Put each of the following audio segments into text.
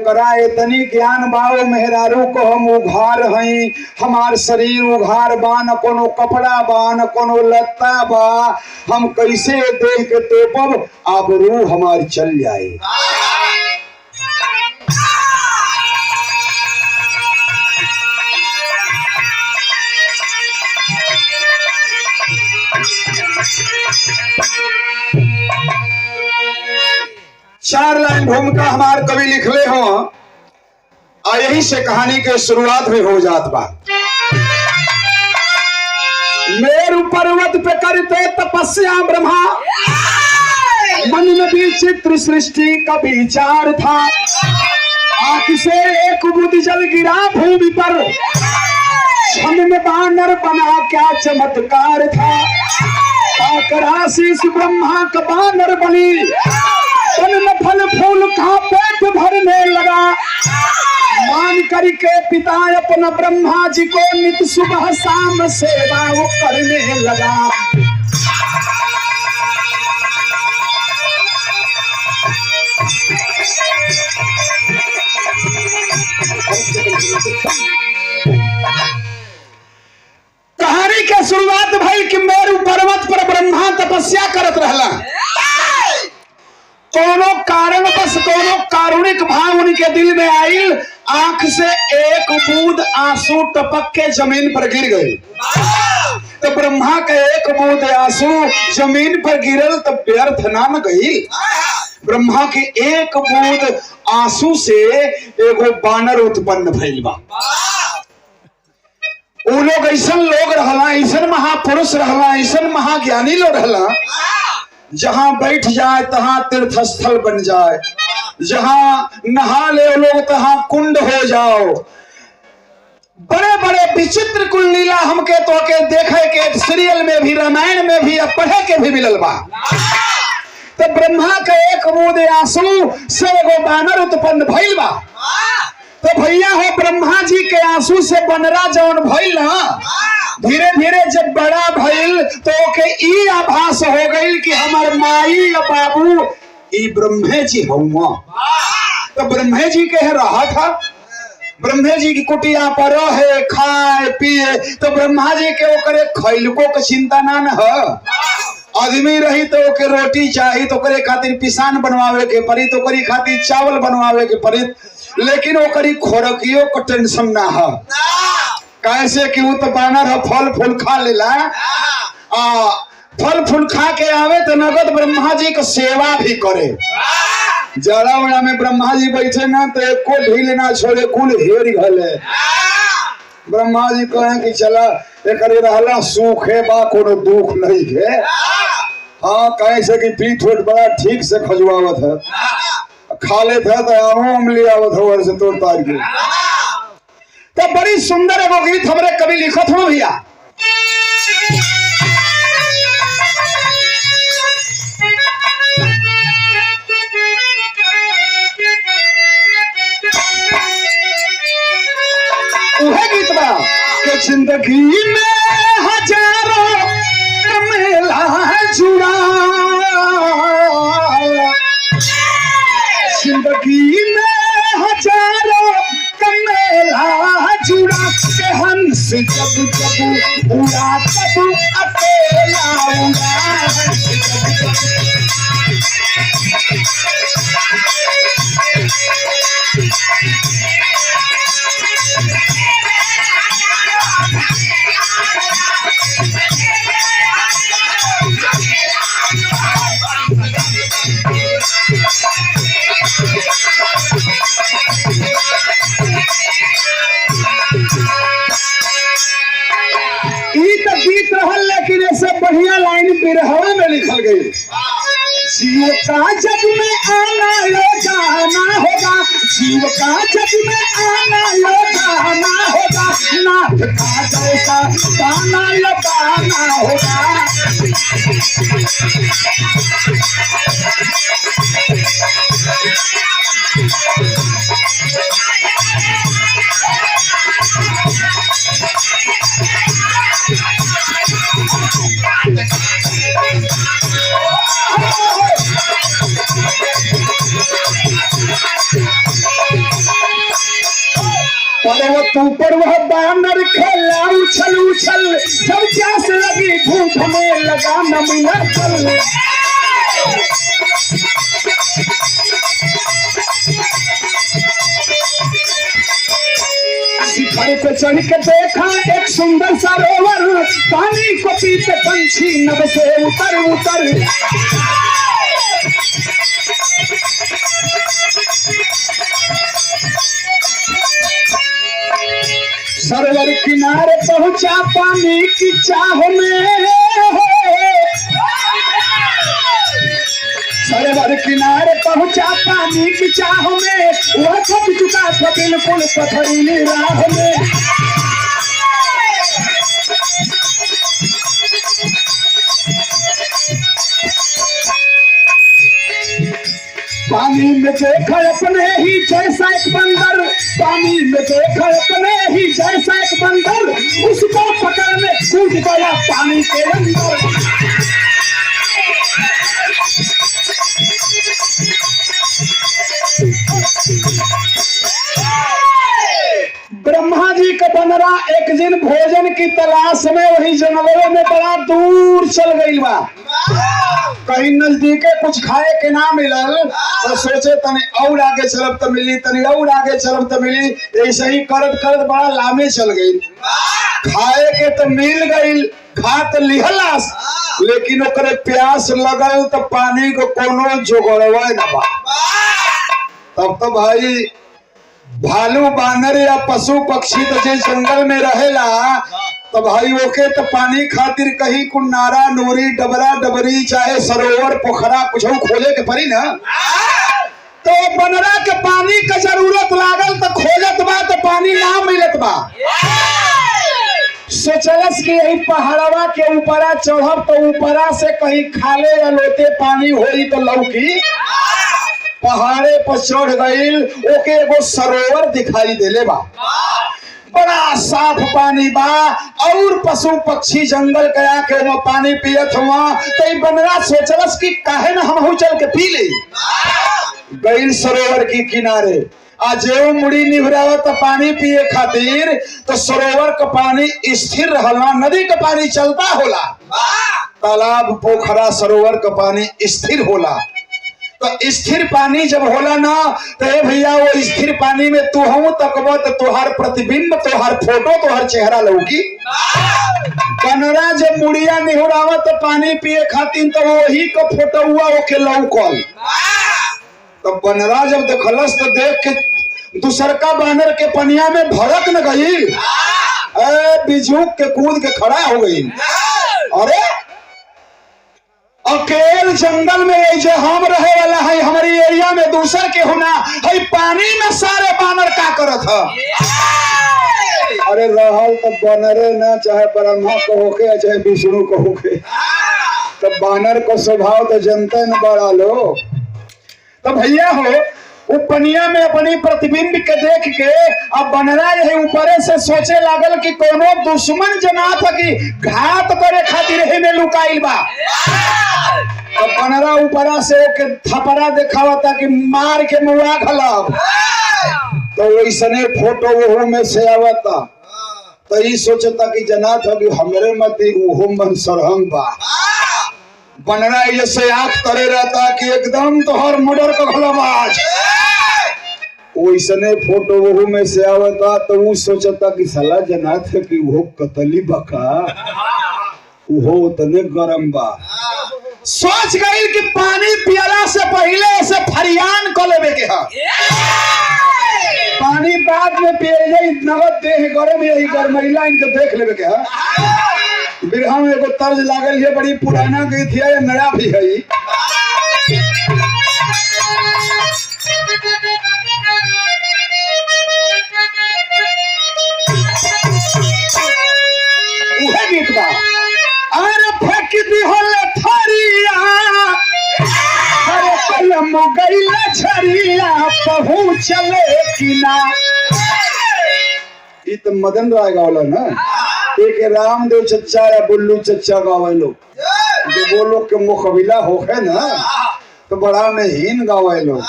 करा इतनी ज्ञान बाओ मेहरारू को हम उघार हई, हमार शरीर उघार बा, न कोनो कपड़ा बा न कोनो लत्ता बा, हम कैसे देख के तोपब, आबरू हमार चल जाए। चार लाइन भूमिका हमार कवि लिखले हो और यही से कहानी के शुरुआत में हो जात बा। मेरु पर्वत पे करते तपस्या ब्रह्मा, मन में विचित्र सृष्टि का विचार था। आंख से एक बूंद जल गिरा भूमि पर, क्षण में बानर बना क्या चमत्कार था। पाकर आशीष ब्रह्मा का बानर बनी, तन में फल फूल का पेट भरने लगा। मान करके पिता अपना ब्रह्मा जी को नित सुबह शाम सेवा वो करने लगा। कहानी के शुरुआत भई कि मेरु पर्वत पर ब्रह्मा तपस्या करत रहला। कोनो कारण बस कोनो कारुणिक भाव उनके दिल में आइल, आंख से एक बूंद आंसू टपक के जमीन पर गिर गए। तो ब्रह्मा के एक बूंद आंसू जमीन पर गिरल तो व्यर्थ ना न गई। ब्रह्मा के एक बूंद आंसू से एगो बानर उत्पन्न भइल बा। वो लोग ऐसा लोग रहला, ऐसा महापुरुष रहला, ऐसा महाज्ञानी लोग रहला, जहां बैठ जाए तहां तीर्थ स्थल बन जाए, जहां नहा ले लोग तहां कुंड हो जाओ। बड़े बड़े विचित्र कुल लीला हमके तो के देखे के सीरियल में भी, रामायण में भी, पढ़े के भी मिलल बा। तो ब्रह्मा के एक बूंद आंसू से एगो बानर उत्पन्न भइल बा। तो भैया हो ब्रह्मा जी के आंसू से बनरा जौन भइल ना, धीरे धीरे जब बड़ा भइल तो ओके ई आभास हो गई कि हमार माई या बाबू ई ब्रह्मे जी हुआ। तो ब्रह्मे जी के रहा था, ब्रह्मे जी की कुटिया पर रहे खाए पिए। तो ब्रह्मा जी के ओकरे खैलको के चिंता ना न है। आदमी रही तो ओके रोटी चाहिए तो ओकरे खातिर पिसान बनवावे के पड़ी, तो ओकरी खातिर चावल बनवावे के पड़ी, लेकिन ओकरी खोरकियो को टेंशन ना है। कैसे कि वो तो बानर है, फल फूल खा लेला, फल फूल खा के आवे तो नगद ब्रह्मा जी को सेवा भी करे। जड़ा उड़ा में ब्रह्मा जी बैठे ना तो एको ढील ना छोड़े, कुल हेर घले। ब्रह्मा जी कहे कि चला एक रहला सूखे बा, कोनो दुख नहीं है। हाँ, कैसे कि पीठ उठ बड़ा ठीक से खजुआवत है, खा लेते है तो आम लियावत है वर्ष तोड़ तार के। तो बड़ी सुंदर एगो गीत हमारे कवि लिखत हो भैया। वह गीत बा कि जिंदगी में हजारों मेला जुड़ा, जिंदगी में हजारों मेला जुड़ा, के हंस जब जब उड़ा तब अकेला उड़ा। गीत रहल, लेकिन ऐसे बढ़िया लाइन बिरहवा में लिखल गई। जीव का जग में आना लो जाना होगा, जीव का जग में आना लो जाना होगा, नाथ का जैसा गाना लगाना होगा। पर्वत ऊपर वह बानर खेला उछल उछल, जब प्यास लगी भूख में लगा न मिला फल। शिखर पे चढ़ के देखा एक सुंदर सरोवर, पानी को पीते पंछी नभ से उतर उतर। सरोवर किनारे पहुंचा पानी की चाह में, सरोवर किनारे पहुंचा पानी की चाह में, वह थक चुका था बिल्कुल पथरीली राह में। पानी में देखा अपने ही जैसा एक बंदर, पानी में देखा अपने ही जैसा एक बंदर, उसको पकड़ने कूद गया पानी के अंदर। ब्रह्मा जी का बनरा एक दिन भोजन की तलाश में वही जंगलों में बड़ा दूर चल गई बा। कहीं नजदीके कुछ खाए के ना मिलल तो सोचे तनी और आगे चलब तो मिली, तनी और आगे चलब तो मिली, ऐसे ही करत करत बड़ा लामे चल गई। खाए के तो मिल गई, खा तो लिहलास, लेकिन ओकरे प्यास लगल तो पानी को कोनो जोगड़वा न बा। तब तो भाई भालू बानर या पशु पक्षी तो जे जंगल में रहेला तो भाई ओके तो पानी खातिर कहीं कुछ नारा नूरी डबरा डबरी चाहे सरोवर पोखरा कुछ खोजे के पड़ी ना। तो बनरा के पानी का जरूरत लागल तो खोजत बा तो पानी ना मिलत बा। सोचलस कि यही पहाड़वा के ऊपरा चढ़ब तो ऊपरा से कहीं खाले या लोते पानी होई तो लौकी। पहाड़े पर चढ़ गईल, ओके एगो सरोवर दिखाई देले बा, बड़ा साफ पानी बा और पशु पक्षी जंगल गया के वो पानी पियत हुआ। तो बनरा सोचलस कि काहे ना हम चल के पी ले। गईल सरोवर के किनारे, आज जो मुड़ी निभरावत पानी पिए खातिर तो सरोवर का पानी स्थिर रहला, नदी का पानी चलता होला, तालाब पोखरा सरोवर का पानी स्थिर होला। तो स्थिर पानी जब होला ना तो भैया वो स्थिर पानी में तू हूं तकबो तो तुहार प्रतिबिंब, तुहार फोटो, तुहार चेहरा लौकी। बनरा जब मुड़िया निहुरावत तो पानी पिए खातिर तो वही का फोटो हुआ ओके लौकल। तो बनरा जब देखलस तो देख के दूसर का बानर के पनिया में भड़क न गई, बिजूक के कूद के खड़ा हो गई। अरे अकेल जंगल में जो हम रहे वाला है हमारी एरिया में दूसर के होना है, पानी में सारे बानर का करत है। अरे रहल तो बनरे ना चाहे ब्रह्मा को होके चाहे विष्णु को होके, तो बानर को स्वभाव तो जनता न बड़ा लो। तो भैया हो वो पनिया में अपनी प्रतिबिंब के देख के अब बनरा यही ऊपरे से सोचे लागल कि कोनो दुश्मन जना था कि घात करे खातिर ही में लुकाइल बा। तो बनरा ऊपरा से ओके थपरा दिखावता कि मार के मुआ खलब। तो वैसने फोटो वो में से आवता तो ये सोचता कि जना था कि हमरे मत वो मन सरहंग बा। बनरा ये से आंख तरे रहता कि एकदम तो हर मुडर का खलबाज। वैसने फोटो वो में से आवता तो वो सोचता कि साला जना था कि वो कतली बका, वो उतने गरम बा। सोच गई कि पानी पियला से पहले ऐसे फरियान को लेवे के हा। पानी बाद में पिए नगद देह गरम यही गरमैला इनके देख लेवे के हा। बिरहा में एगो तर्ज लागल है, बड़ी पुराना गीत है, नया भी है। गीत बा अरे फेंक दी होले थरिया, अरे कलम गईला छरिया पहुंचले किना। ये तो मदन राय गावला ना, एक रामदेव चच्चा या बुल्लू चच्चा गावे लोग, जो वो लोग के मुकाबला होखे ना तो बड़ा महीन गावे लोग।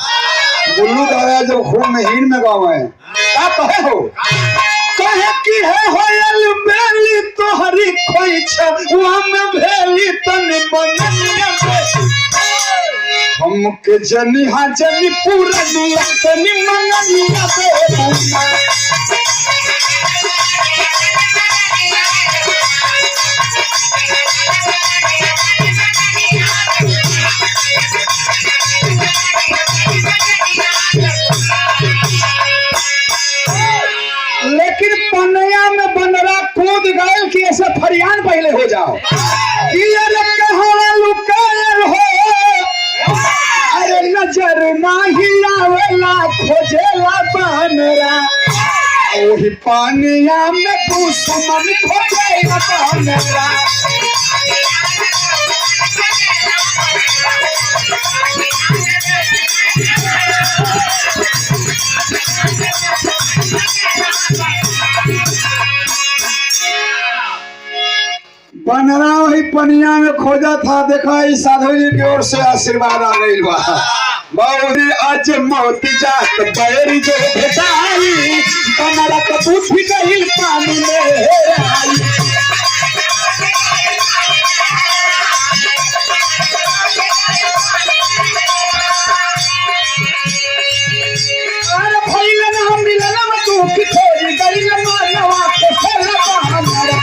बुल्लू दादा जब खूब महीन में गावे का कहे हो कहे कि है होयल बेली तोहरी खोई छवा में भेली तन बननिया हमके जनी हा जनी पूरा दिया तनी मननिया बेबुना लेकिन पनिया में बनरा कूद गए कि ऐसे फरियान पहले हो जाओ कि अरे कहाँ लुकायल हो अरे नजर नाही आवेला खोजेला बनरा ओही पनिया में दुश्मन खोजेला बनरा बनरा वही पनिया में खोजा था देखा इस साधु जी की ओर से आशीर्वाद आ गई बा बाबूजी आज मौत जात बैरी जो भेटाई बनरा कबूत भी गई पानी में आई अरे भइल ना मिलन में तू की छोड़ी गई मानवा के सेला हमरा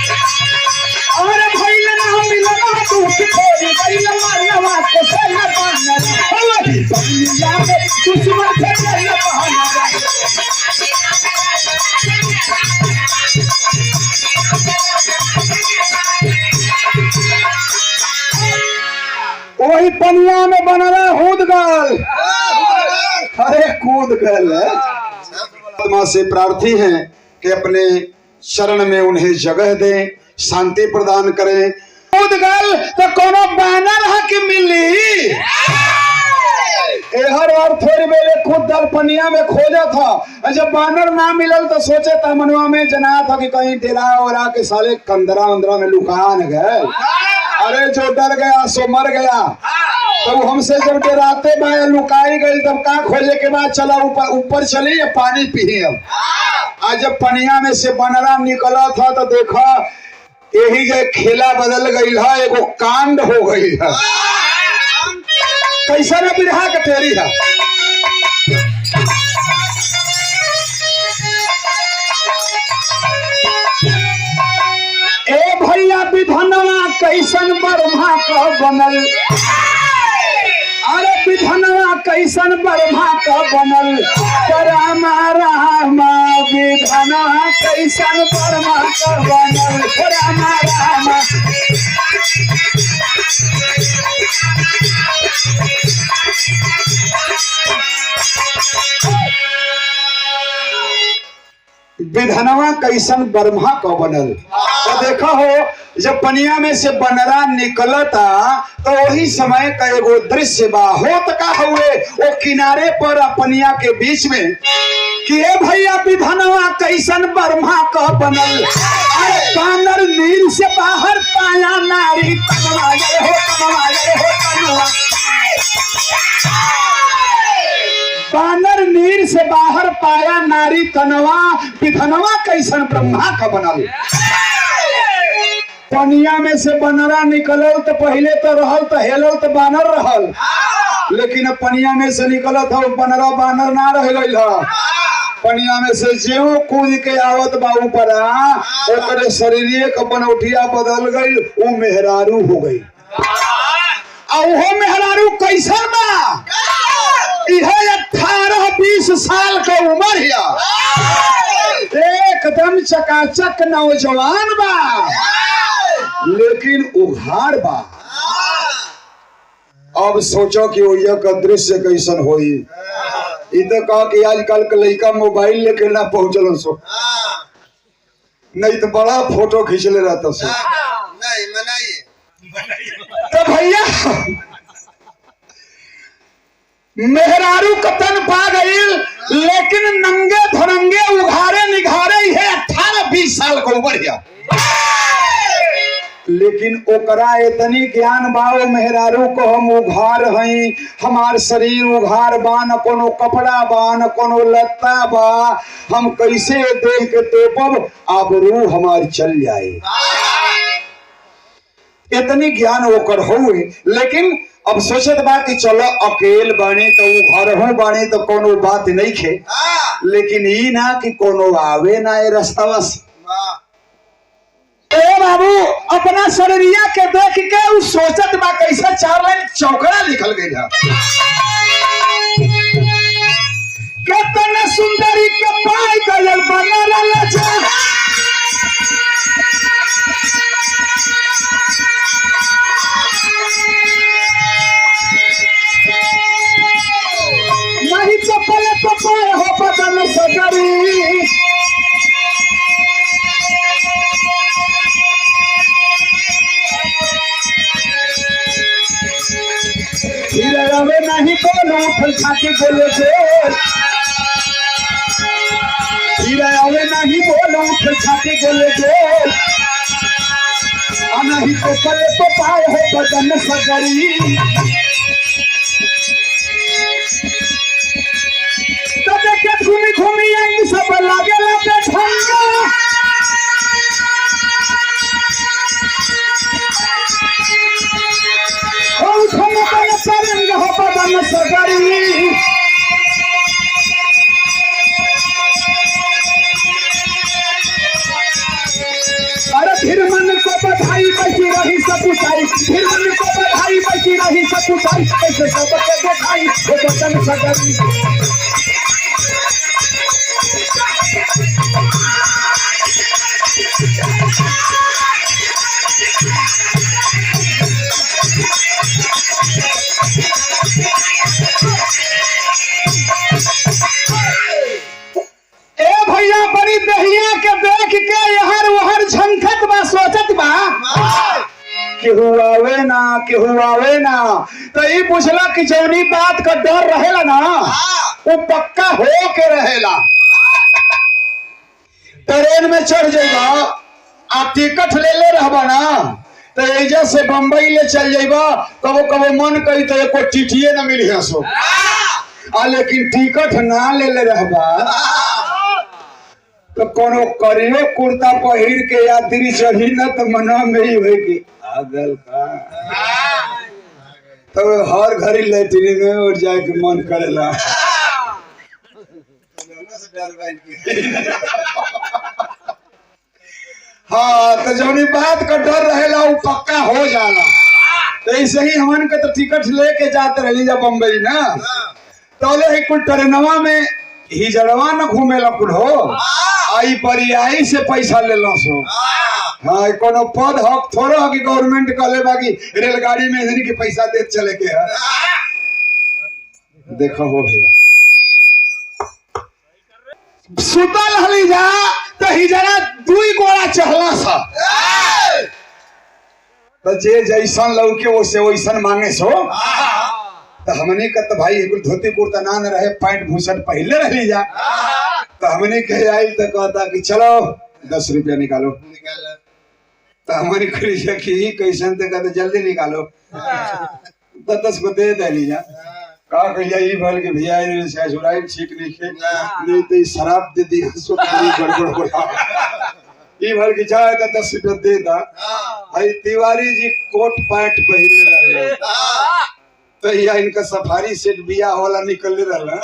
और भइल ना मिलन तू की छोड़ी गई मानवा के सेला हमरा दुनिया में दुश्मन से गई बहाना वही पनिया में बनरा कूद गल अरे कूद गल आत्मा से प्रार्थी हैं कि अपने शरण में उन्हें जगह दें शांति प्रदान करें कूद गल तो कोनो बैनर है कि मिली हर बार थोड़ी बेले खुद दल पनिया में खोजा था जब बानर ना मिलल तो सोचे था मनवा में जना था कि कहीं डेरा वरा के साले कंदरा वंदरा में लुका न गए अरे जो डर गया सो मर गया तब हमसे जब डराते बाय लुकाई गई तब का खोजे के बाद चला ऊपर चली पानी पी अब आज जब पनिया में से बनरा निकला था तो देखा यही जो खेला बदल गई है एगो कांड हो गई है कैसा ना बिरहा के तेरी है ए भैया विधनवा कैसन बरमा का बनल अरे विधनवा कैसन बरमा का बनल रामा रामा विधनवा कैसन बरमा का बनल रामा रामा विधनवा कैसन बरमा का बनल तो देखा हो जब पनिया में से बनरा निकलता तो वही समय का एगो दृश्य बा होत का हुए वो किनारे पर पनिया के बीच में कि ए भैया विधनवा कैसन बरमा का बनल अरे बानर नीर से बाहर पाया नारी तनवा हो तनवा बानर नीर से बाहर पाया नारी तनवा विधनवा कैसन ब्रह्मा का बनल पनिया में से बनरा निकलल तो पहले तो रहल तो हेलल तो बानर रहल लेकिन पनिया में से निकल था बनरा बानर ना रह गई पनिया में से जो कूद के आवत बा ऊपर ओकरे शरीर का बनौटिया बदल गई वो मेहरारू हो गई वो मेहरारू कैसन बा यह 18-20 साल का उम्र है एकदम चकाचक नौजवान बा लेकिन उघाड़ बा अब सोचो कि ओया का दृश्य कैसन होई इधर कहा कि आजकल के लड़का मोबाइल लेके ना पहुंचल सो नहीं तो बड़ा फोटो खींच ले रहता सो नहीं मनाइए तो भैया मेहरारू कतन पा गई लेकिन नंगे धरंगे उघारे निघारे है 18-20 साल का उम्र है लेकिन ओकरा इतनी ज्ञान बाओ मेहरारू को हम उघार हई, हमार शरीर उघार बा, न कोनो कपड़ा बा न कोनो लत्ता बा, हम कैसे देख के तोपब, आबरू हमार चल जाए। इतनी ज्ञान ओकर हुए, लेकिन अब सोचत बा कि चलो अकेल बानी तो घर हो बानी तो कोनो बात नहीं खे, लेकिन ई ना कि कोनो आवे ना ए रास्ता से। ए बाबू अपना शरीरिया के देख के उ सोचत बा कैसा 4 लाइन चौकड़ा लिखल गई है। कितना सुंदरी के पाई गयल बनल लजा, नहीं चपले तो पाए हो बदन सगरी, रवे नहीं बोलो उठल छाती बोले बोल, रवे नहीं बोलो उठल छाती बोले बोल, नहीं तो पले तो पाए हो बदन सगरी। तो देखे घूमी घूमी आई सब लागे लगे ठंडा, हो बदन सगरी। अरे फिर मन को बधाई बैठी रही सपुचाई, फिर मन को बधाई बैठी रही सपुचाई, कैसे सबके बधाई हो बदन सगरी। ए भैया बड़ी दहिया के देख के यहर वहर झंखत बा, सोचत बा केहू आवे ना, तो ई पूछला कि जौनी बात का डर रहेला ना वो पक्का हो के रहेला। ट्रेन में चढ़ जाइबा आ टिकट ले रहबा ना, तो एजा से बम्बई ले चल जाइबा, कबो कबो मन करी तो एको टिटिए न मिली हसो, लेकिन टिकट ना ले रहबा तो कोनो करियो कुर्ता पहिर के यात्री चढ़ी न तो मना में ही होगी आगल का, तो हर घड़ी लैट्रिन में और जाए के मन करेला। हाँ तो जौनी बात का डर रहेला वो पक्का हो जाला। तो ऐसे ही हमन के तो टिकट लेके जाते रही जा बम्बई ना, तो ले कुल ट्रेनवा में ही जड़वा न घूमेला कुल हो, आई परियाई से पैसा ले लो सो। हाँ कोनो पद हक थोड़ा हो कि गवर्नमेंट कहले बाकी रेलगाड़ी में इधर के पैसा दे चले के है। देखो हो भैया सुतल हली जा तो हिजरा 2 गोड़ा चहला सा, तो जे जैसन लौके वैसे वैसन मांगे सो। तो हमने का तो भाई एक धोती कुर्ता ना न रहे, पैंट भूषण पहले रह ली जा, तो हमने कहे आई तो कहता कि चलो 10 रुपया निकालो, तो हमारी कि कैसन तो कहते जल्दी निकालो, तो 10 को दे दे लीजा। कहा कहिया ई भल के भैया ससुराल ठीक नहीं तो शराब दे दी सो गड़बड़ हो ई भल के जाए तो 10 रुपया दे दा। भाई तिवारी जी कोट पैंट पहन रहे तो या इनका सफारी सेट बिया वाला निकल रहा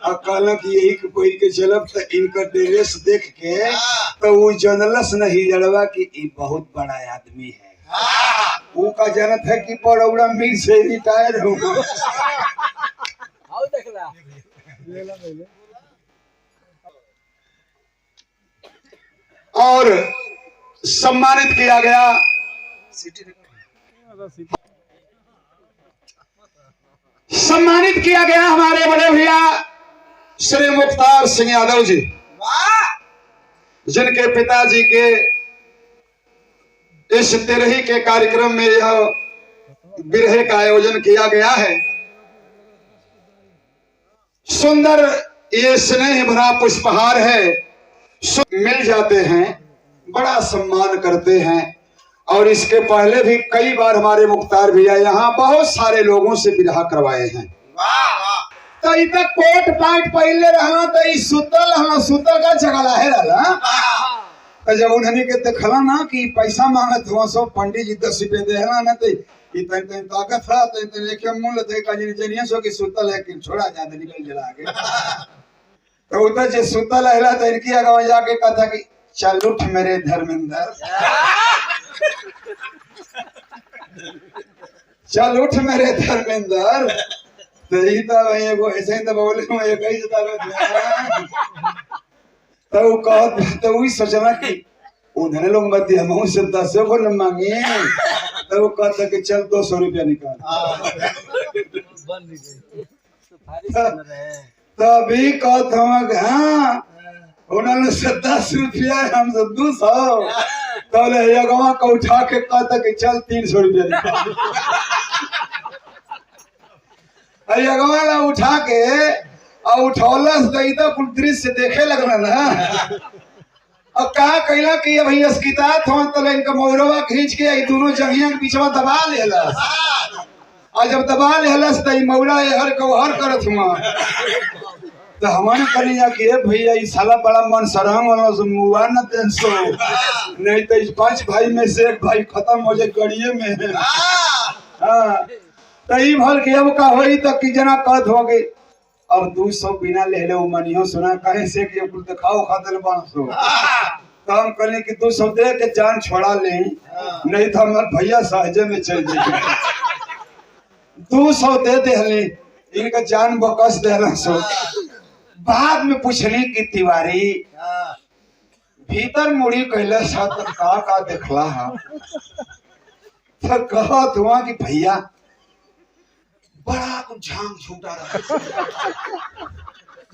और कहला कि यही कोई के चलब, तो इनका ड्रेस देख के तो वो जनलस नहीं जड़वा कि ये बहुत बड़ा आदमी है, वो का जनत है कि पड़ौड़ा मीर से रिटायर हो। और सम्मानित किया गया हमारे बड़े भैया श्री मुख्तार सिंह यादव जी, जिनके पिताजी के इस तिरही के कार्यक्रम में यह बिरहे का आयोजन किया गया है। सुंदर ये स्नेह भरा पुष्पहार है, मिल जाते हैं, बड़ा सम्मान करते हैं और इसके पहले भी कई बार हमारे मुख्तार भैया यहाँ बहुत सारे लोगों से विवाह करवाए हैं। तो इतना कोट पैंट पहले रहना तो ई सुतल रहना, सुतल का जगह रहला। तो जब उन्होंने के देखला ना कि पैसा मांगत हुआ सो पंडित जी 10 रुपये देहला ना तो ई तन ताकत था तो लेके मुंह लते का जनिया सो कि सुतल है कि छोड़ा जाते निकल जला आगे। तो उधर जे सुतल रहला तो इनकी आगे जाके कहा कि चल उठ मेरे धर्मेंद्र, चल उठ मेरे धर्मेंद्र। तो ही तो एगो ऐसे ही तो बोले मैं एक ही तो वो कहत तो वही सोचना कि उन्होंने लोग मत दिया मुँह से 10 को न मांगे। तो वो कहता कि चल 200 रुपया निकाल। तभी कहत हम हाँ उन्होंने से 10 रुपया हमसे 200। तो यगवा को उठा के कहता कि चल 300 रुपया निकाल। यगवा उठा के और उठौलस तो कुल दृश्य देखे लगना ना। और कहा कहला कि ये भैया अस्कितात हो तो इनका मोहरवा खींच के दोनों जंगिया के बीच में दबा लेलस। और जब दबा लेलस तो मौला हर को हर करत हुआ। तो हमारे कही जा कि भैया ये साला बड़ा मन सरहंग वाला से मुआ न देन सो, नहीं तो इस 5 भाई में से एक भाई खत्म हो जाए गड़िए में। हाँ तो ये भर के अब का होई तक कि जना कहत हो गई अब 200 बिना ले ले मनियो सुना कहे से कि कुल दिखाओ खातिर 500। तो हम कहले कि 200 दे के जान छोड़ा ले, नहीं तो हमारे भैया सहजे में चल जाए। 200 दे दे हले इनका जान बकस देना सो। बाद में पूछने की तिवारी भीतर मुड़ी कहले साथ का देखला हा। तो कहत हुआ कि भैया बड़ा कुछ झांग छूटा रहा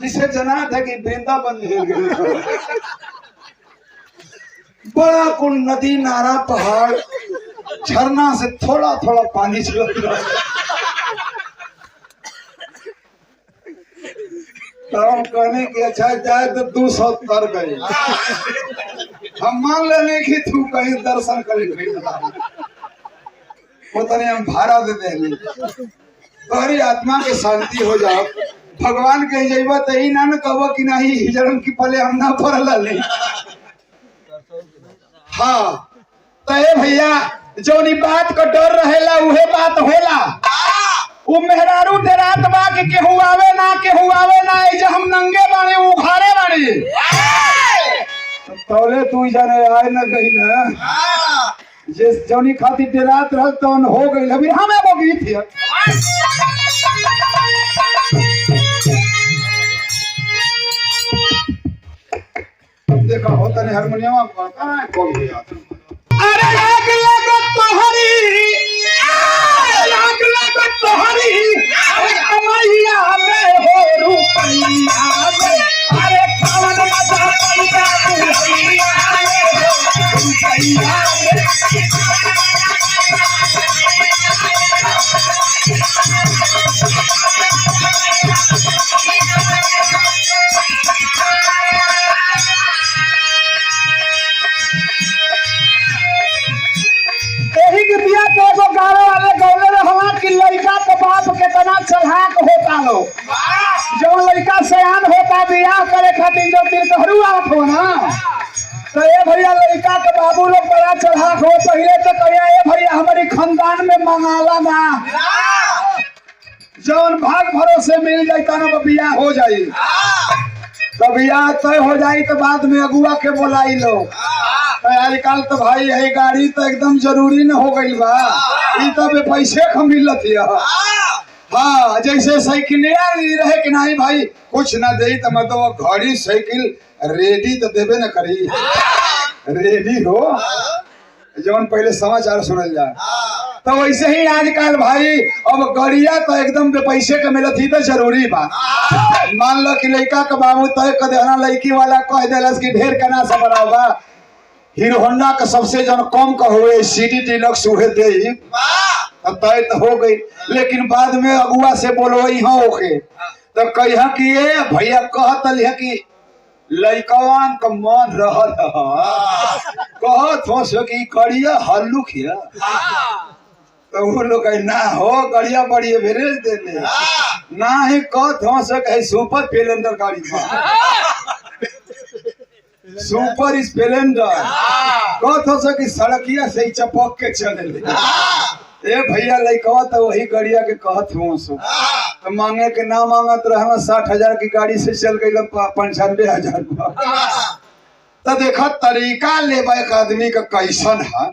जिसे जना था कि वृंदावन हिल गए। बड़ा कुल नदी नारा पहाड़ झरना से थोड़ा थोड़ा पानी छिड़क रहा। तो हम कहने की अच्छा जाए तो 200 तर गए। हम मान लेने की तू कहीं दर्शन करे वो तने हम भाड़ा दे देंगे तोहरी आत्मा के शांति हो जाओ। भगवान कह जाइबा तो ही ना न कहबो कि नहीं हिजरन की पले हम ना पड़ल ले। हाँ तो ए भैया जोनी बात को डर रहेला उहे बात होला। वो मेहरारू डरात बा कि केहू आवे ना ए जे हम नंगे बाणे उघारे बाणे। तौले तू जाने आए न गई ना जिस जोनी खातिर डरात रहल तो हो गई। अभी हमें वो गीत है देखा होता नहीं हारमोनियम कौन गया। अरे लाग लगत तोहरी कमैया में हो रुपैया में। अरे पावन मजा पैदा बुढ़ैया में हो रुपैया में। चढ़ाक होता लो जो लड़का सयान होता बियाह करे खातिर जो तिरकहरू आत हो ना तो ये भैया लड़का के बाबू लोग बड़ा चढ़ाक हो। पहले तो कहिया ये भैया हमारे खानदान में मंगाला ना जौन भाग भरोसे मिल जाता ना बियाह हो जाये। तो बियाह तय हो जाये तो बाद में अगुआ के बोलाई लो। तो आजकल तो भाई है गाड़ी तो एकदम जरूरी न हो गई बा। तो पैसे का मिलत है। हाँ जैसे साइकिलिया रहे कि नहीं भाई कुछ ना दे तो मतलब घड़ी साइकिल रेडी तो देवे न करी। रेडी हो जौन पहले समाचार सुनल जाए। तो वैसे ही आजकल भाई अब गड़िया तो एकदम पैसे के मिलत ही तो जरूरी बा। मान लो कि लड़का के बाबू तय कर देना लड़की वाला कह दिलस कि ढेर के ना सब बा हीरो होंडा का सबसे जन कम का हुए CD डिलक्स उहे दे तय तो हो गई। लेकिन बाद में अगुआ से बोलो यहाँ ओके तो कह कि ये भैया कहत है कि लइकवान का मन रहल कहत हो सो कि करिया हल्लुक है तो वो लोग कहे ना हो करिया बढ़िया भेज देले ना ही कहत हो सो कहे सुपर स्प्लेंडर गाड़ी सुपर स्प्लेंडर कहत हो सो कि सड़किया से ही चपक के चले ए भैया लइकवा तो वही गड़िया के कहत हो सो तो मांगे के ना मांगत रहे 60,000 की गाड़ी से चल गई 95,000 तो देखा तरीका लेबा एक आदमी का कैसन है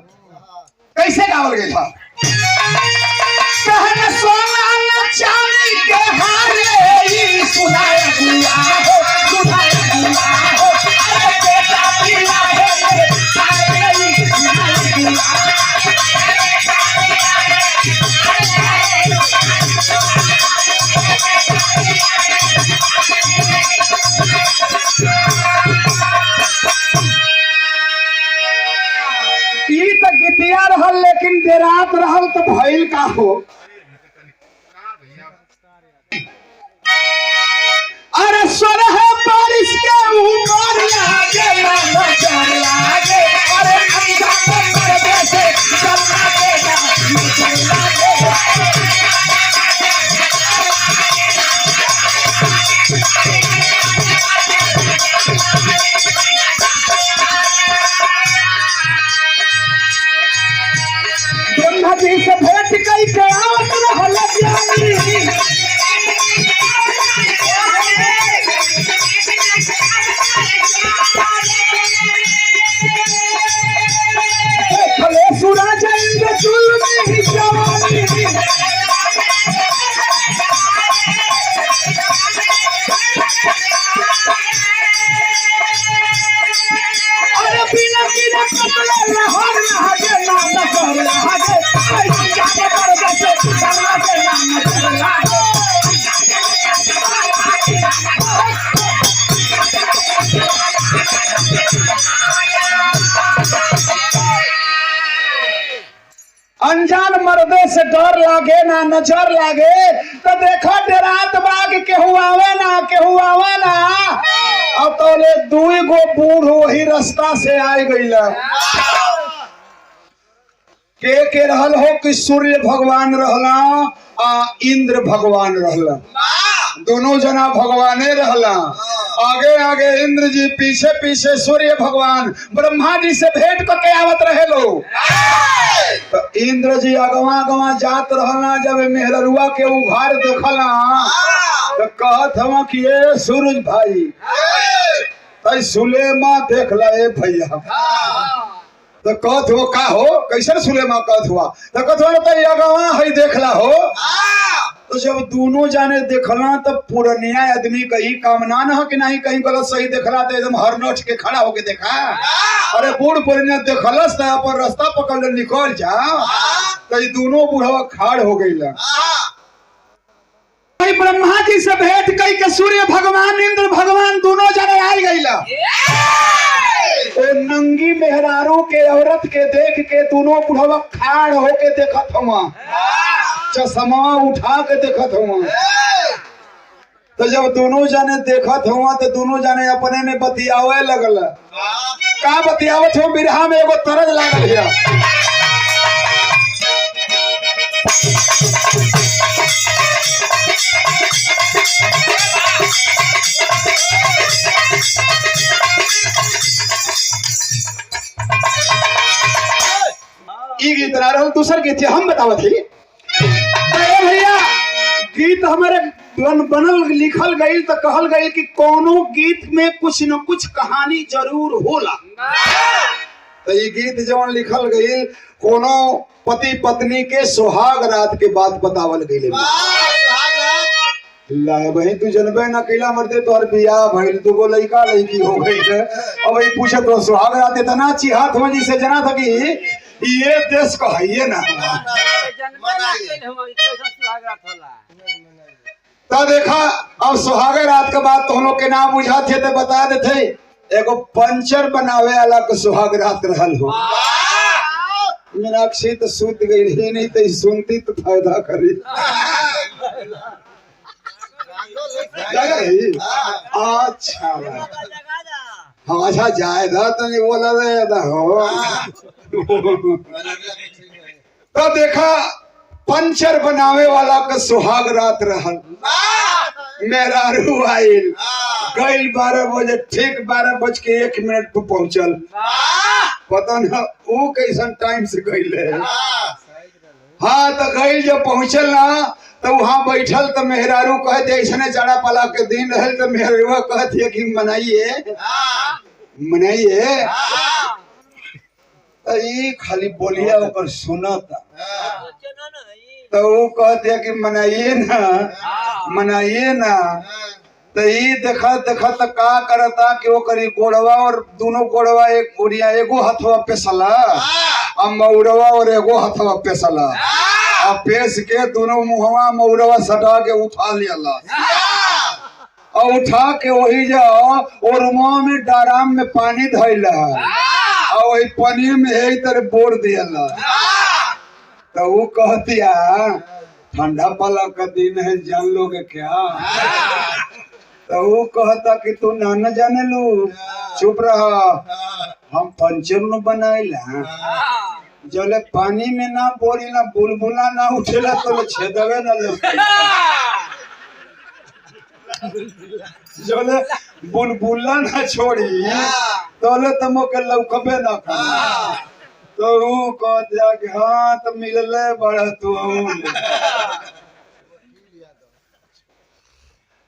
कैसे गावल गई था कहन सोना न चांदी के हारे ई सुनाए दुआ हो सुनाए दुआ हो अरे बेटा पिला है अरे ई सुनाए दुआ गीतिया रहल लेकिन देरात रहल तो भइल का हो अरे सोलह बारिश के ऊपर लागे नजर लागे अरे अंधा पर्दे से चलना देगा नजर लागे नदी से भेंट कई के आवत रहल जानी भले सुरा जाएंगे चुल में ही जवानी अरे बिना बिना कपड़ा लहर लहगे ना नजर लहगे ऐसे जाके कर बसे करना के ना नजर लहगे अनजान मर्दे से डर लागे ना नजर लागे तो देखो डरात बाग केहू आवे ना अब तो ले दुई गो बूढ़ वही रास्ता से आए गईला के रहल हो कि सूर्य भगवान रहला आ इंद्र भगवान रहला दोनों जना भगवाने रहला आगे आगे इंद्र जी पीछे पीछे सूर्य भगवान ब्रह्मा जी से भेंट करके आवत रहे लोग तो इंद्र जी अगवा अगवा जात रहला जब मेहररुआ के उघार देखला तो कहत हवा कि ये सूरज भाई तई सुलेमा देखला ए भैया तो कहत हो का हो कैसे सुलेमा कहत हुआ तो कहत हो तई अगवा है देखला हो तो जब दोनों जाने देखला तो पुरनिया आदमी कहीं कामना न हो कि नहीं कहीं गलत सही देखला तो एकदम हर नोट के खड़ा होके देखा अरे बूढ़ पुरनिया देखलस तो अपन रास्ता पकड़ निकल जा तो ये दोनों बूढ़वा खाड़ हो गईला ब्रह्मा जी से भेंट कई के सूर्य भगवान इंद्र भगवान दोनों जने आ गईला ओ नंगी मेहरारू के औरत के देख के दोनों बुढ़वा खाड़ होके देखत हवा चश्मा उठा के देखत हवा तो जब दोनों जाने देखत हवा तो दोनों जाने अपने में बतियावे लगल का बतियावत हो बिरहा में एगो तरज लागल है ई गीत रहा दूसर गीत हम बतावत ही भैया गीत हमारे बनल लिखल गई तो कहल गई कि कोनो गीत में कुछ न कुछ कहानी जरूर होला तो ये गीत जवन लिखल गई कोनो पति पत्नी के सुहाग रात के बाद बतावल गई भाई तू जनबे न कैला मरते तोहर बियाह भइल दुगो लइका लइकी हो गई है अब ये पूछे तो सुहाग रात इतना चिहात हो जिसे जना था कि ये देश को है ये ना तो देखा अब सुहाग रात के बाद तो लोग के नाम बुझा थे तो बता देते एगो पंचर बनावे वाला के सुहाग रात रहल हो मीनाक्षी तो सूत गई ही नहीं तो सुनती तो फायदा करी अच्छा हाँ अच्छा जाए दा तो नहीं बोला रे दा हो। तो देखा पंचर बनावे वाला का सुहाग रात रहल, मेहरारू आइल गइल 12 बजे, ठीक 12:01 पे पहुंचल। पता ना वो कैसन टाइम से गइल है। हाँ तो गइल जब पहुंचल ना तो वहां बैठल तो मेहरारू कहते ऐसने जाड़ा पाला के दिन रहल तो मेहरुआ कहती कि मनाइए मनाइए। तो ये खाली बोलिया ओकर सुनता तो वो कहते कि मनाइए ना। तो ये देखा देखा तो का करता कि वो करी गोड़वा और दोनों गोड़वा एक गुड़िया एगो हथवा पे सला और मौरवा और एगो हथवा पे सला और पेश के दोनों मुहवा मौरवा सटा के उठा लिया और उठा के वही जाओ और मुँह में डाराम में पानी धैला और वही पनीर में यही तरह बोर दिया। तो वो कहतिया ठंडा पाला का दिन है जान लोगे क्या। तो वो कहता कि तू ना जाने लू, चुप रहा, हम पंचर न बनाइला जले पानी में ना बोरी ना बुलबुला ना उठेला तो छेदवे ना जले बुलबुला ना छोड़ी तोले तमो के लौकबे ना कर। तो वो कहता कि हाँ तो मिलले बड़ा तू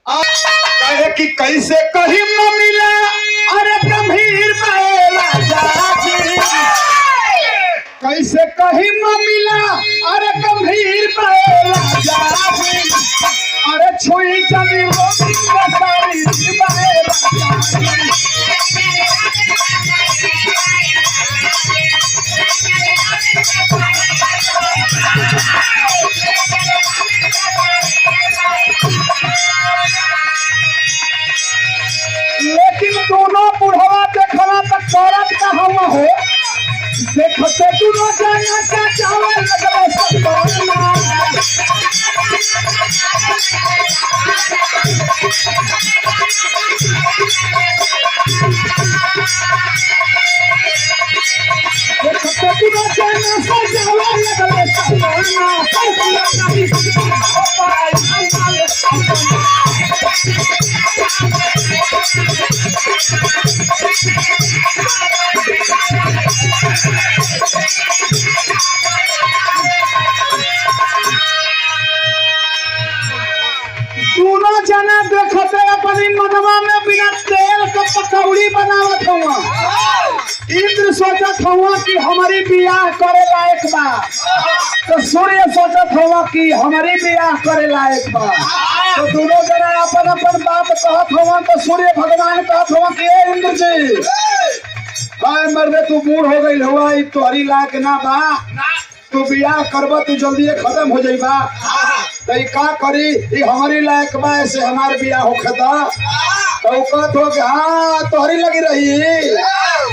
कहे कि कैसे कहीं न मिला अरे गंभीर कैसे कहीं न मिला अरे गंभीर अरे छुई चली लेकिन दोनों बुढ़वा देखला तक करत का हुआ हो देखते दोनों जाना से चावल लगले सब देखते दोनों जाना से चावल लगले दोनों जना देखते अपनी मनवा में बिना तेल के पकौड़ी बनावत हुआ। इंद्र सोचत हुआ कि हमारी बियाह करे लायक बा, तो सूर्य सोचत हुआ कि हमारी बियाह करे लायक बा। तो दोनों जना अपन अपन बात कहत हुआ तो सूर्य भगवान कहत हुआ कि ए इंद्र जी मर्दे तू बूढ़ हो गई हुआ तोहरी लायक ना बा, तू बियाह करबा तू जल्दी खत्म हो जाइबा। तो का करी ये हमारी लायक बा ऐसे हमारे बियाह होखता। तो कहत हो कि हाँ तोहरी लगी रही,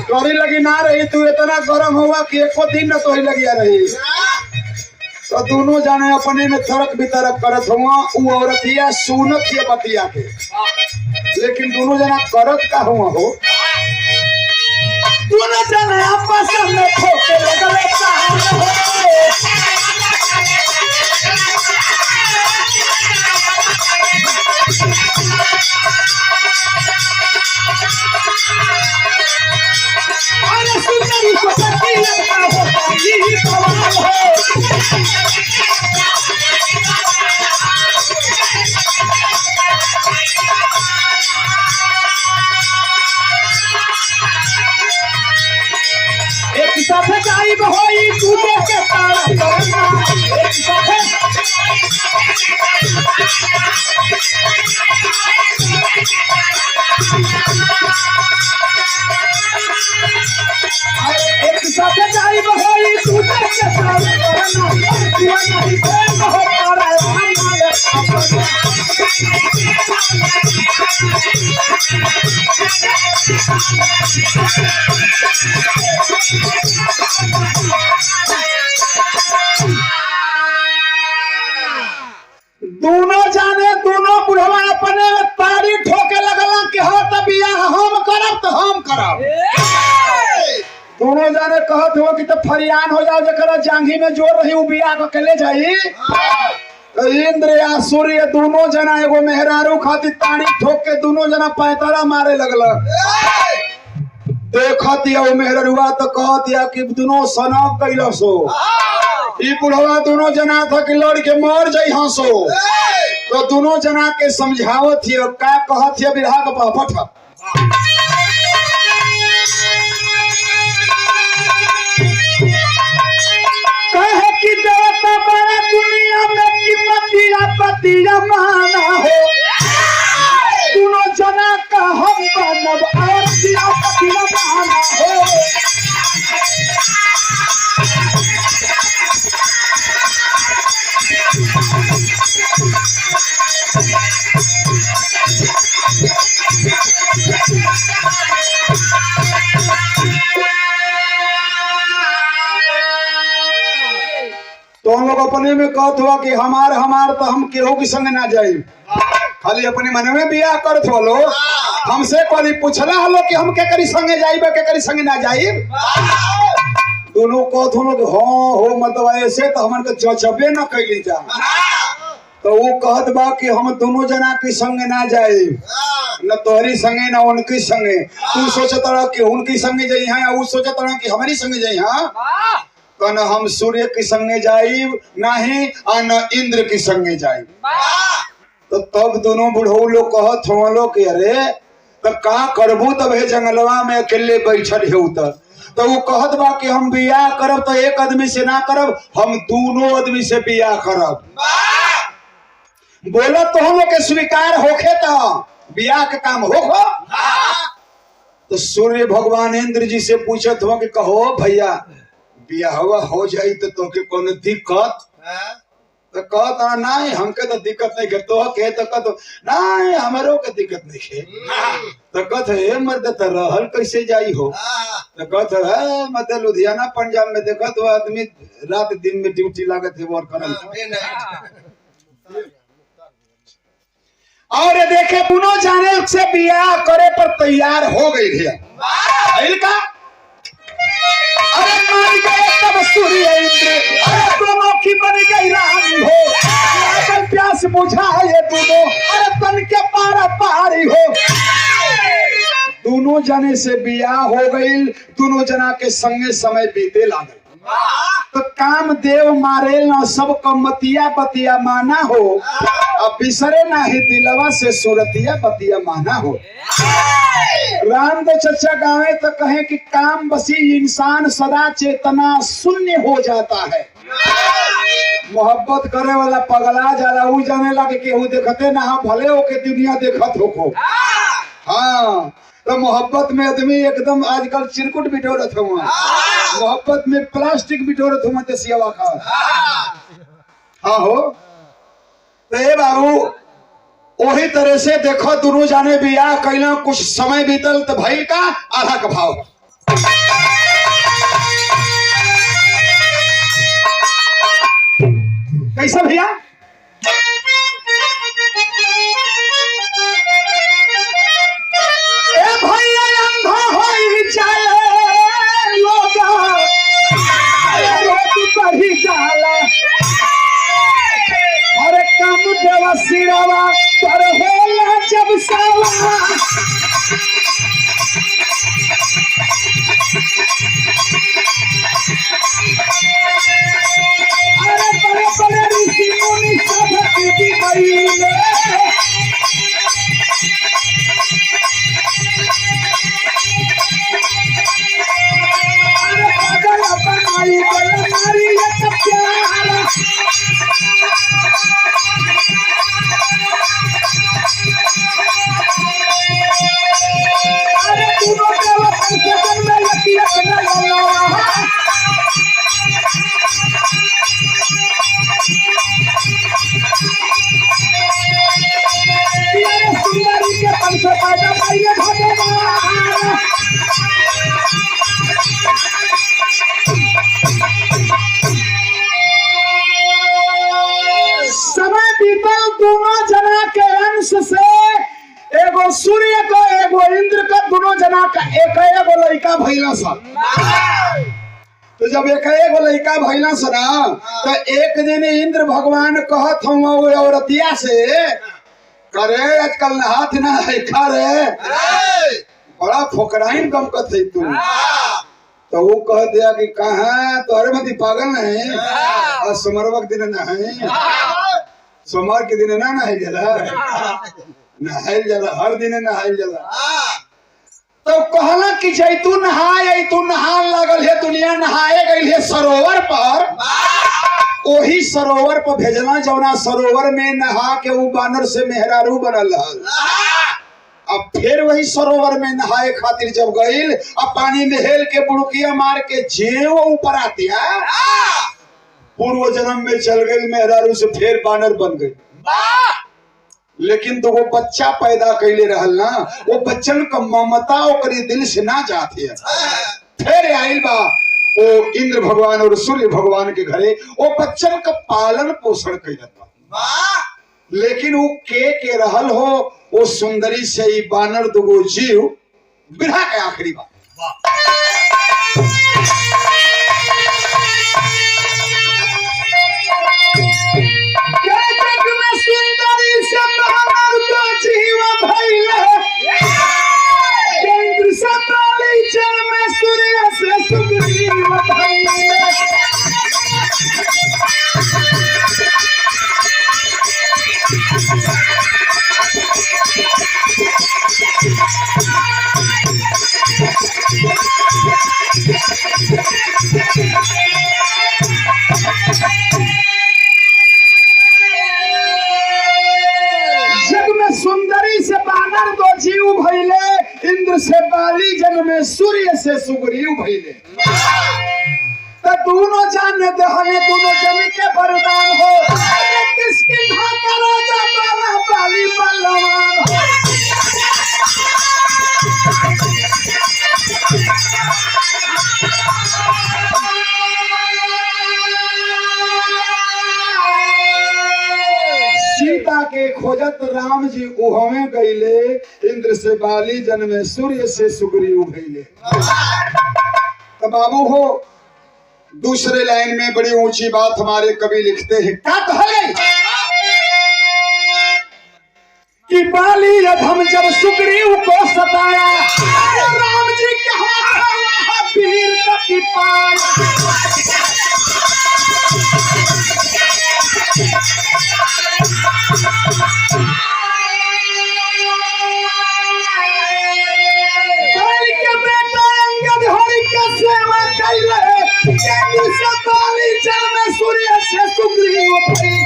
तोहरी लगी ना रही, तू इतना गर्म हुआ कि एको दिन न तोहरी लगी रही। तो दोनों जाने अपने में तर्क वितर्क करत हुआ। वो औरतिया सुनत ये बतिया के, लेकिन दोनों जना करत का हुआ हो दोनों जने आपस में ठोके लगले अरे सुंदरी को सच्ची लगता हो यही सवाल है। एक साथ गायब होई कूदे के तारा करना, एक साथ गायब होई कूदे के तारा करना, तू नहीं प्रेम हो तारा दोनों जाने दोनों बुढ़वा अपने तारी ठोके लगला कि हाँ तब बियाह हम करब तो हम करब। दोनों जाने कहत हो कि तो फरियान हो जाओ, जरा जांघी में जोर रही उ बिया को अकेले जाई। तो इंद्र या सूर्य दोनों जना एगो मेहरारू खातिर ताड़ी ठोक के दोनों जना पैतारा मारे लगल। देखत या मेहररुआ तो कहत या कि दोनों सनक कैलसो, ई बुढ़वा दोनों जना था कि लड़ के मर जाइ हंसो। तो दोनों जना के समझावत थी का कहत है बिरहा के पापट कहे कि देवता बड़ा दुनिया में कीमतिया पतिया माना हो, दोनों जना का हम बनब और दिया पतिया माना हो। तो हम लोग अपने में कहत हुआ कि हमार तो हम केहू के संग ना जाए, खाली अपने मन में बियाह करत हो लो। हमसे कभी पूछला हलो कि हम के करी संगे जाइबे के करी संगे ना जाइब। दोनों कहत हो कि हाँ हो मतलब ऐसे तो हमन के जचबे न कैली जा। तो वो कहत बा कि हम दोनों जना के संगे ना जाए, न तोहरी संगे न उनकी संगे। तू सोचत रह कि उनकी संगे जाई हां, वो सोचत रह कि हमारी संगे जाई हां। तो न हम सूर्य के संगे जाइब नहीं और न इंद्र के संगे जाइब। तो तब दोनों बुढ़ऊ लोग कहत हो लो कि अरे तो का करबू तब हे जंगलवा में अकेले बैठल है उतर। तो वो कहत बा कि हम बियाह करब तो एक आदमी से ना करब, हम दोनों आदमी से बियाह करब। बोला तो हम लोग के स्वीकार होखे तो बियाह के काम होखो। तो सूर्य भगवान इंद्र जी से पूछत हो कि कहो भैया बियाह हो जाई तो तोके कोनो दिक्कत? तो कहता नहीं हमके तो दिक्कत नहीं, तो के तो कहत नहीं हमरो के दिक्कत नहीं है। तो कहत है मर्द तो रहल कैसे जाई हो? तो कहत है मतलब लुधियाना पंजाब में देखत हो आदमी रात दिन में ड्यूटी लागत है और करल। और ये देखे दोनों जाने से बियाह करे पर तैयार हो गई है। का अरे मार गए तब सूर्य इंद्र, अरे दोनों की बन गई रानी हो। लागल प्यास बुझाए दोनों, अरे तन के पारा पारी हो। दोनों जने से बियाह हो गई, दोनों जना के संगे समय बीते लागल। तो काम देव मारे न सब कमतिया बतिया माना हो, अब बिसरे ना ही दिलवा से सूरतिया बतिया माना हो। राम तो चचा गावे तो कहे कि काम बसी इंसान सदा चेतना शून्य हो जाता है। मोहब्बत करे वाला पगला जाला, उ जाने लगे कि वो देखते ना हम भले हो के दुनिया देखत हो। हाँ तो मोहब्बत में आदमी एकदम आजकल चिरकुट बिटोरत हुआ, मोहब्बत में प्लास्टिक बिटोरत हुआ देसियावा का। हाँ हो तो ए बाबू वही तरह से देखो दोनों जाने बियाह कैला, कुछ समय बीतल तो भाई का आधा का भाव। कैसा भैया? ए भैया अंधा होई जाए लोगा, रोटी बढ़ी जाला, और कम देवा सिरावा पर होला जब सावा। अरे बड़े बड़े ऋषि मुनि सब की गईले, अरे पागल बनाई गल मारी एक प्यारा। अरे दोनों देवा संसदन में लकिया न लगा। तेरे सुंदरी के पंच पैदा पाइए भगवान। समय बीतल, दोनों जना के अंश से एगो सूर्य को एगो इंद्र का दोनों जना का एक एगो लड़का भइला सन। तो जब एक एगो लड़का भइला सन तो एक दिन इंद्र भगवान कहत हम औरतिया से, करे आजकल नहात ना है खा रे, बड़ा फोकराइन गम कत है तू। तो वो कह दिया कि कहाँ तोहरे मती पागल नहीं, और सोमवार दिन नहाए, सोमवार के दिन ना नहाई जला, नहाइल जला, हर दिन नहाइल जला। तो कहला कि जैतू नहाए तू नहान लगल है, दुनिया नहाए गई है सरोवर पर, वही सरोवर पर भेजना जौना सरोवर में नहा के वो बानर से मेहरारू बनल हल। अब फिर वही सरोवर में नहाए खातिर जब गईल, अब पानी में हेल के बुड़किया मार के जे वो ऊपर आती है, पूर्व जन्म में चल गई मेहरारू से फिर बानर बन गई। लेकिन तो वो बच्चा पैदा कैले रहल ना, वो बच्चन का ममता ओकरी दिल से ना जाती है। फिर आइल बा वो इंद्र भगवान और सूर्य भगवान के घरे, वो बच्चन का पालन पोषण कैलत बा। लेकिन वो के रहल हो, वो सुंदरी से ही बानर दुगो जीव बिरहा के आखिरी बात। सुंदरी से बानर दो जीव भइले, इंद्र से बाली जल में सूर्य से सुग्रीव भइले। जग में सुंदरी से बानर दो जीव भइले, इंद्र से बाली जल में सूर्य से सुग्रीव भइले। तो दोनों जाने दहले दोनों जन के वरदान हो, किसकी भाका राजा बाला बाली बलवान हो। सीता के खोजत राम जी उहमे गईले, इंद्र से बाली जन में सूर्य से सुग्रीव भइले। तो बाबू हो, दूसरे लाइन में बड़ी ऊंची बात हमारे कवि लिखते हैं, क्या कहे कि बाली अधम जब सुग्रीव को सताया, राम जी के हाथ वीर कपि पाया। के बेटा अंगद हरि का सेवा कैले, इंद्र से बाली जल में सूर्य से सुग्रीव भइले।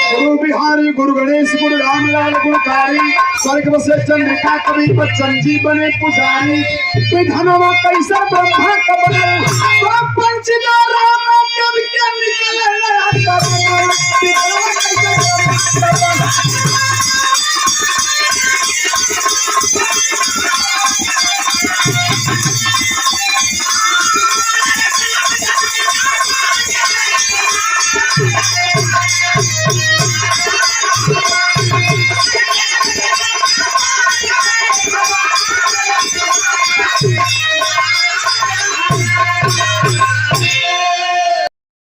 गुरु बिहारी गुरु गणेश गुरु रामलाल गुणकारी, स्वर्ग बसे चंद्रिका कवि बच्चन जी बने पुजारी। विधनवा कैसा ब्रह्मा का बनल, तो पंचदा राम कवि के निकले नया बनल। विधनवा कैसा ब्रह्मा का बनल।